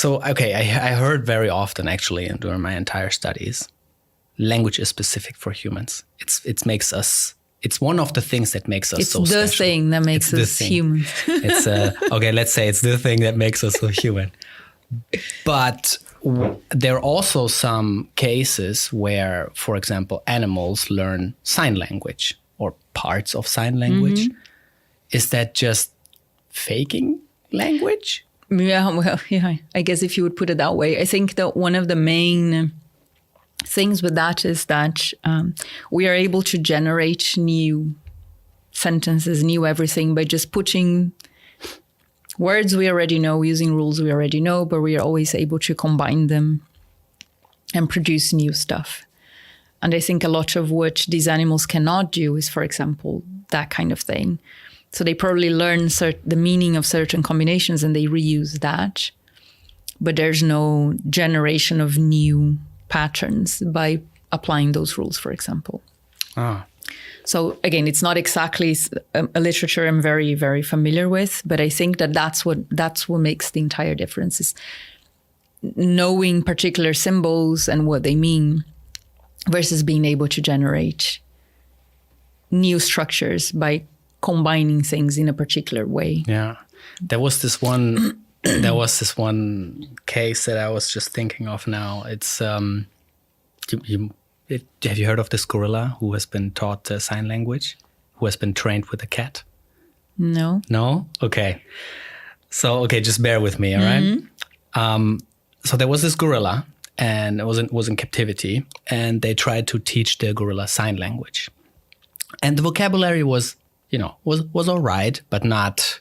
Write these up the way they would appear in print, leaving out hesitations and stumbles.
okay, I heard very often actually during my entire studies, language is specific for humans. It's one of the things that makes us so special. It's the thing that makes us human. It's okay, let's say it's the thing that makes us so human. But there are also some cases where, for example, animals learn sign language or parts of sign language. Mm-hmm. Is that just faking language? Yeah, well, yeah, I guess if you would put it that way. I think that one of the main things with that is that we are able to generate new sentences, new everything by just putting words we already know, using rules we already know, but we are always able to combine them and produce new stuff. And I think a lot of what these animals cannot do is, for example, that kind of thing. So they probably learn the meaning of certain combinations and they reuse that. But there's no generation of new patterns by applying those rules, for example. Ah. So again, it's not exactly a literature I'm very, very familiar with, but I think that's what makes the entire difference is knowing particular symbols and what they mean versus being able to generate new structures by combining things in a particular way. Yeah. There was this one case that I was just thinking of now. It's have you heard of this gorilla who has been taught sign language, who has been trained with a cat? No. No? Okay. So, just bear with me, all right? So there was this gorilla and it was in captivity and they tried to teach the gorilla sign language. And the vocabulary was all right, but not,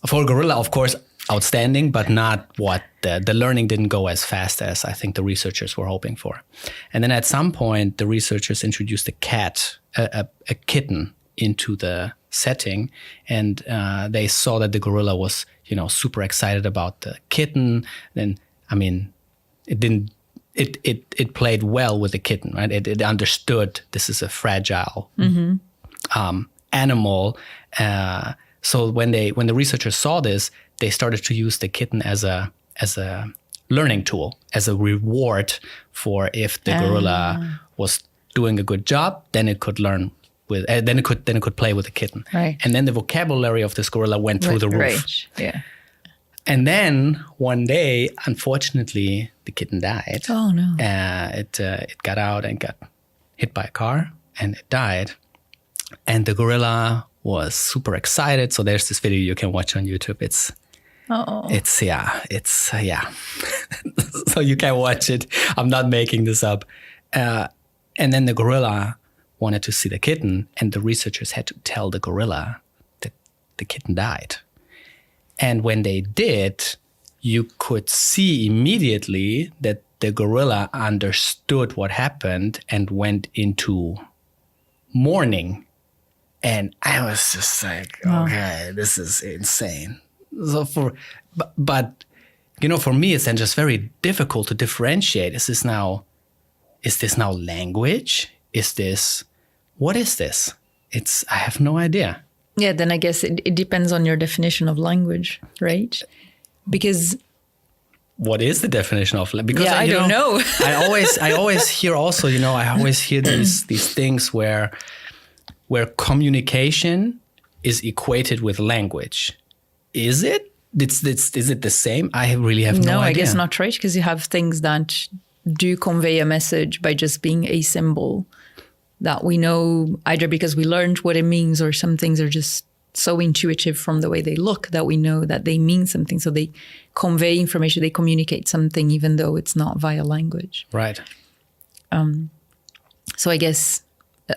for a gorilla, of course, outstanding, but not what the learning didn't go as fast as I think the researchers were hoping for. And then at some point, the researchers introduced a kitten into the setting, and they saw that the gorilla was, super excited about the kitten. Then, it played well with the kitten, right? It understood this is a fragile animal. So when the researchers saw this, they started to use the kitten as a learning tool, as a reward for if the gorilla was doing a good job, then it could learn with, then it could play with the kitten. Right. And then the vocabulary of this gorilla went through the roof. Right. Yeah. And then one day, unfortunately, the kitten died. Oh no! It got out and got hit by a car, and it died. And the gorilla was super excited. So there's this video you can watch on YouTube. It's So you can watch it. I'm not making this up. And then the gorilla wanted to see the kitten, and the researchers had to tell the gorilla that the kitten died. And when they did, you could see immediately that the gorilla understood what happened and went into mourning. And I was just like, okay, this is insane. So for me, it's then just very difficult to differentiate. Is this now language? What is this? I have no idea. Yeah, then I guess it depends on your definition of language, right? Because what is the definition of language? Because I don't know. I always hear also, I always hear these things where communication is equated with language. Is it? Is it the same? I really have no idea. No, I guess not, right? Because you have things that do convey a message by just being a symbol that we know either because we learned what it means, or some things are just so intuitive from the way they look that we know that they mean something. So they convey information, they communicate something, even though it's not via language. Right. So I guess,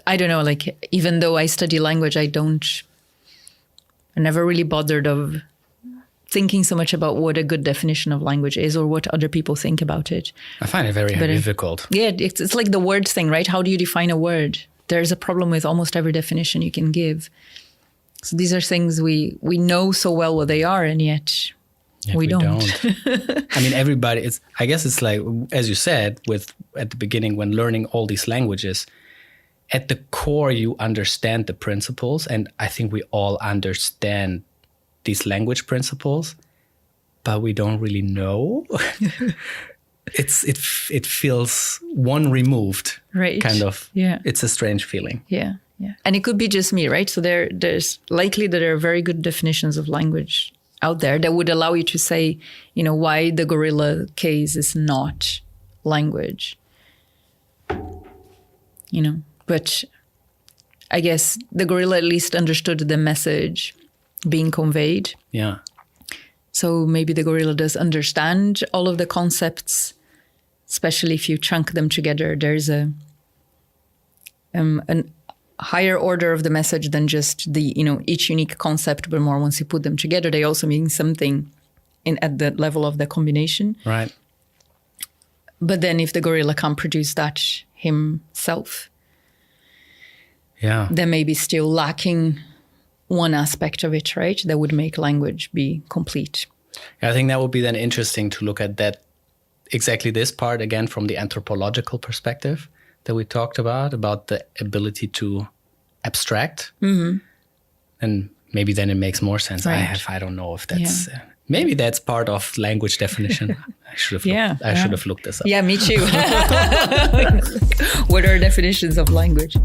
I don't know, like, even though I study language, I never really bothered of thinking so much about what a good definition of language is or what other people think about it. I find it very difficult. Yeah, it's like the word thing, right? How do you define a word? There's a problem with almost every definition you can give. So these are things we know so well what they are, and yet we don't. I mean, everybody, I guess it's like, as you said, at the beginning, when learning all these languages, at the core, you understand the principles. And I think we all understand these language principles, but we don't really know. It feels one removed, right? Kind of. Yeah. It's a strange feeling. Yeah. Yeah. And it could be just me, right? So there's likely that there are very good definitions of language out there that would allow you to say, why the gorilla case is not language. But I guess the gorilla at least understood the message being conveyed. Yeah. So maybe the gorilla does understand all of the concepts, especially if you chunk them together. There's a an higher order of the message than just the each unique concept, but more once you put them together, they also mean something at the level of the combination. Right. But then if the gorilla can't produce that himself, then maybe still lacking one aspect of it, right? That would make language be complete. I think that would be then interesting to look at that, exactly this part again from the anthropological perspective that we talked about the ability to abstract. Mm-hmm. And maybe then it makes more sense. Right. I don't know if that's maybe that's part of language definition. I should have looked this up. Yeah, me too. What are definitions of language?